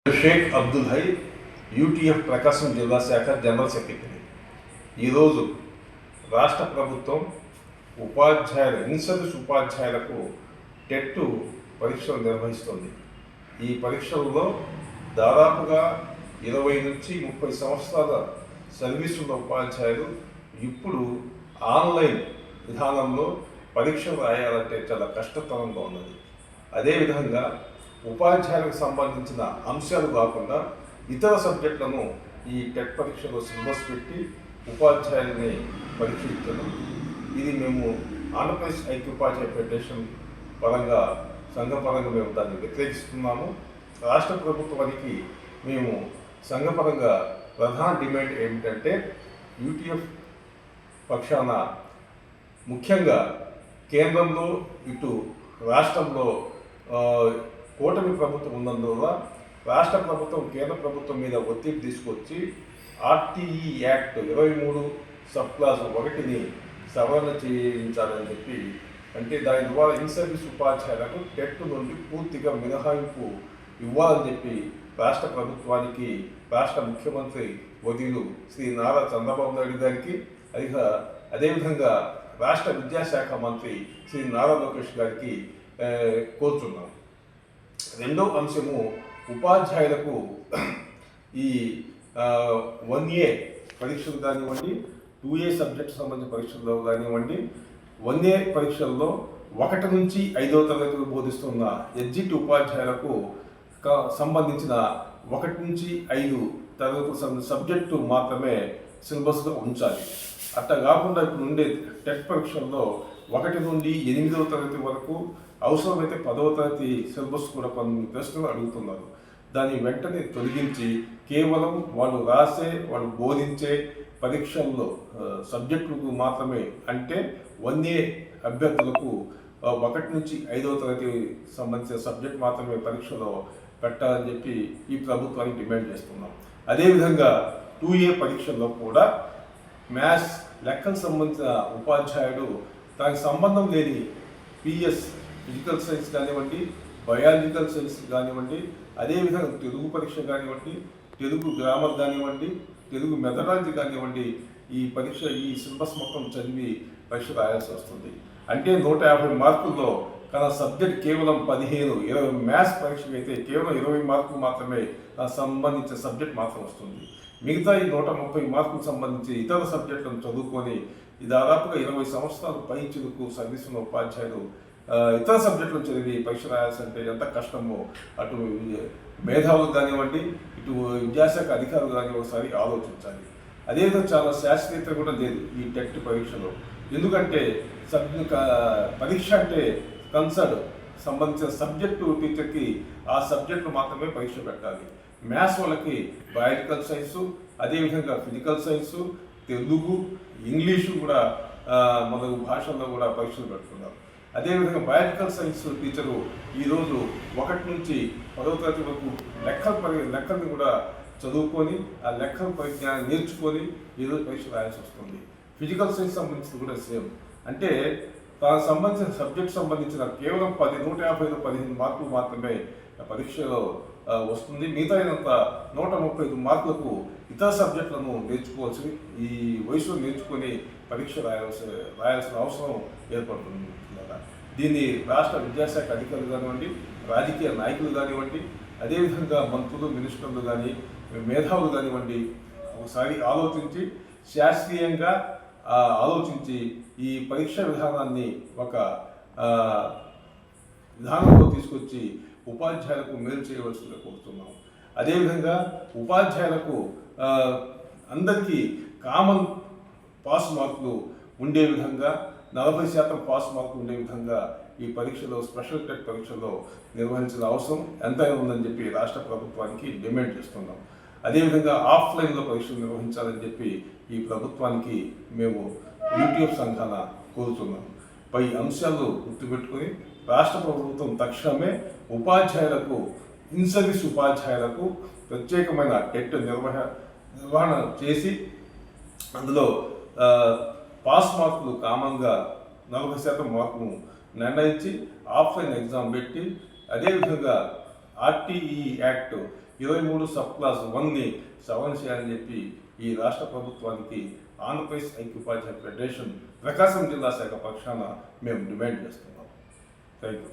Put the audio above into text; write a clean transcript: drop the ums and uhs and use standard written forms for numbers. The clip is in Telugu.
షేక్ అబ్దుల్ హై యూటీఎఫ్ ప్రకాశం జిల్లా శాఖ జనరల్ సెక్రటరీ. ఈరోజు రాష్ట్ర ప్రభుత్వం ఇన్సర్వీస్ ఉపాధ్యాయులకు టెట్ పరీక్షలు నిర్వహిస్తుంది. ఈ పరీక్షల్లో దాదాపుగా 20 నుంచి 30 సంవత్సరాల సర్వీస్ ఉన్న ఉపాధ్యాయులు ఇప్పుడు ఆన్లైన్ విధానంలో పరీక్షలు రాయాలంటే చాలా కష్టతరంగా ఉన్నది. అదేవిధంగా ఉపాధ్యాయులకు సంబంధించిన అంశాలు కాకుండా ఇతర సబ్జెక్టులను ఈ టెట్ పరీక్షలో సిలబస్ పెట్టి ఉపాధ్యాయుల్ని పరీక్షించడం, ఇది మేము ఆంధ్రప్రదేశ్ ఐక్యోపాధ్యాయ ఫెడరేషన్ పరంగా సంఘపరంగా మేము దాన్ని వ్యతిరేకిస్తున్నాము. రాష్ట్ర ప్రభుత్వానికి మేము సంఘపరంగా ప్రధాన డిమాండ్ ఏమిటంటే యూటీఎఫ్ పక్షాన ముఖ్యంగా కేంద్రంలో ఇటు రాష్ట్రంలో కూటమి ప్రభుత్వం ఉన్నందువల్ల రాష్ట్ర ప్రభుత్వం కేంద్ర ప్రభుత్వం మీద ఒత్తిడి తీసుకొచ్చి ఆర్టీఈ యాక్ట్ 23 సబ్ క్లాస్ 1ని సవరణ చేయించాలని చెప్పి, అంటే దాని ద్వారా ఇన్సర్వీస్ ఉపాధ్యాయులకు టెట్ నుండి పూర్తిగా మినహాయింపు ఇవ్వాలని చెప్పి రాష్ట్ర ప్రభుత్వానికి రాష్ట్ర ముఖ్యమంత్రి వర్యులు శ్రీ నారా చంద్రబాబు నాయుడు గారికి, అదేవిధంగా రాష్ట్ర విద్యాశాఖ మంత్రి శ్రీ నారా లోకేష్ గారికి కోరుతున్నాం. రెండవ అంశము, ఉపాధ్యాయులకు ఈ 1A పరీక్షలు కానివ్వండి, 2A సబ్జెక్ట్ సంబంధించిన పరీక్షల్లో కానివ్వండి, 1A పరీక్షల్లో 1 నుంచి 5వ తరగతికి బోధిస్తున్న ఎడ్జిట్ ఉపాధ్యాయులకు సంబంధించిన 1 నుంచి 5 తరగతి సబ్జెక్టు మాత్రమే సిలబస్గా ఉంచాలి. అట్లా కాకుండా ఇప్పుడు ఉండే టెట్ పరీక్షల్లో 1 నుండి 8వ తరగతి వరకు, అవసరమైతే 10వ తరగతి సిలబస్ కూడా కొన్ని ప్రశ్నలు అడుగుతున్నారు. దాన్ని వెంటనే తొలగించి కేవలం వాళ్ళు బోధించే పరీక్షల్లో సబ్జెక్టులకు మాత్రమే, అంటే 1A అభ్యర్థులకు 1 నుంచి 5వ తరగతి సంబంధించిన సబ్జెక్ట్ మాత్రమే పరీక్షలో పెట్టాలని చెప్పి ఈ ప్రభుత్వానికి డిమాండ్ చేస్తున్నాం. అదేవిధంగా 2A పరీక్షల్లో కూడా మ్యాథ్స్ లెక్కలకు సంబంధించిన ఉపాధ్యాయుడు దానికి సంబంధం లేని PS ఫిజికల్ సైన్స్ కానివ్వండి, బయాలజికల్ సైన్స్ కానివ్వండి, అదేవిధంగా తెలుగు పరీక్ష కానివ్వండి, తెలుగు గ్రామర్ కానివ్వండి, తెలుగు మెథడాలజీ కానివ్వండి, ఈ సిలబస్ మొత్తం చదివి పరీక్ష రాయాల్సి వస్తుంది. అంటే 150 మార్కుల్లో సబ్జెక్ట్ కేవలం 15-20, మ్యాథ్స్ పరీక్షకి అయితే కేవలం 20 మార్కులు మాత్రమే సంబంధించిన సబ్జెక్ట్ మాత్రం వస్తుంది. మిగతా ఈ 130 మార్కులకు సంబంధించి ఇతర సబ్జెక్టులను చదువుకొని దాదాపుగా 20 సంవత్సరాలు పైచిలకు సర్వీస్ ఉన్న ఉపాధ్యాయులు ఇతర సబ్జెక్టులను చదివి పరీక్ష రాయాల్సింటే ఎంత కష్టమో అటు మేధావులకు కానివ్వండి, ఇటు విద్యాశాఖ అధికారులు కానీ ఒకసారి ఆలోచించాలి. అదేవిధంగా చాలా శాస్త్రీయత కూడా లేదు ఈ టెట్ పరీక్షలో. ఎందుకంటే పరీక్ష అంటే కన్సర్న్ సంబంధించిన సబ్జెక్టు టీచర్కి ఆ సబ్జెక్టు మాత్రమే పరీక్ష పెట్టాలి. మ్యాథ్స్ వాళ్ళకి బయాలజికల్ సైన్సు, అదేవిధంగా ఫిజికల్ సైన్సు, తెలుగు, ఇంగ్లీషు కూడా మొదలగు భాషల్లో కూడా పరీక్షలు పెడుతున్నారు. అదేవిధంగా బయాలజికల్ సైన్స్ టీచరు ఈరోజు 1 నుంచి 10వ తరగతి వరకు లెక్కల్ని కూడా చదువుకొని ఆ లెక్కల పరిజ్ఞానం నేర్చుకొని ఈరోజు పరీక్ష రాయాల్సి వస్తుంది. ఫిజికల్ సైన్స్ సంబంధించి కూడా సేమ్. అంటే దానికి సంబంధించిన సబ్జెక్ట్ సంబంధించిన కేవలం 150-15 మార్కులు మాత్రమే పరీక్షలో వస్తుంది. మిగతా 135 మార్కులకు ఇతర సబ్జెక్టులను నేర్చుకోవాల్సి, ఈ వయసులో నేర్చుకొని పరీక్ష రాయాల్సిన అవసరం ఏర్పడుతుంది. దీన్ని రాష్ట్ర విద్యాశాఖ అధికారులు కానివ్వండి, రాజకీయ నాయకులు కానివ్వండి, అదేవిధంగా మంత్రులు, మినిస్టర్లు కానీ, మేధావులు కానివ్వండి, ఒకసారి ఆలోచించి శాస్త్రీయంగా ఆలోచించి ఈ పరీక్ష విధానాన్ని ఒక విధానంలో తీసుకొచ్చి ఉపాధ్యాయులకు మేలు చేయవలసిందిగా కోరుతున్నాం. అదేవిధంగా ఉపాధ్యాయులకు అందరికీ కామన్ పాస్ మార్కులు ఉండే విధంగా, 40% పాస్ మార్కులు ఉండే విధంగా ఈ పరీక్షలో, స్పెషల్ టెట్ పరీక్షలో నిర్వహించిన అవసరం ఎంతైనా ఉందని చెప్పి రాష్ట్ర ప్రభుత్వానికి డిమాండ్ చేస్తున్నాం. అదేవిధంగా ఆఫ్లైన్లో పరీక్షలు నిర్వహించాలని చెప్పి ఈ ప్రభుత్వానికి మేము యూటీఎఫ్ సంఘాన కోరుతున్నాం. పై అంశాలు గుర్తుపెట్టుకుని రాష్ట్ర ప్రభుత్వం తక్షణమే ఇన్సర్వీస్ ఉపాధ్యాయులకు ప్రత్యేకమైన టెట్ నిర్వహణ చేసి అందులో పాస్ మార్కులు కామన్గా 40% మార్కులు నిర్ణయించి ఆఫ్లైన్ ఎగ్జామ్ పెట్టి, అదేవిధంగా ఆర్టీఈ యాక్ట్ 23 సబ్ క్లాస్ 1ని సవరణ చేయాలని చెప్పి ఈ రాష్ట్ర ప్రభుత్వానికి ఆంధ్రప్రదేశ్ ఐక్య ఉపాధ్యాయ ఫెడరేషన్ ప్రకాశం జిల్లా శాఖ పక్షాన మేము డిమాండ్ చేస్తున్నాం. Thank you.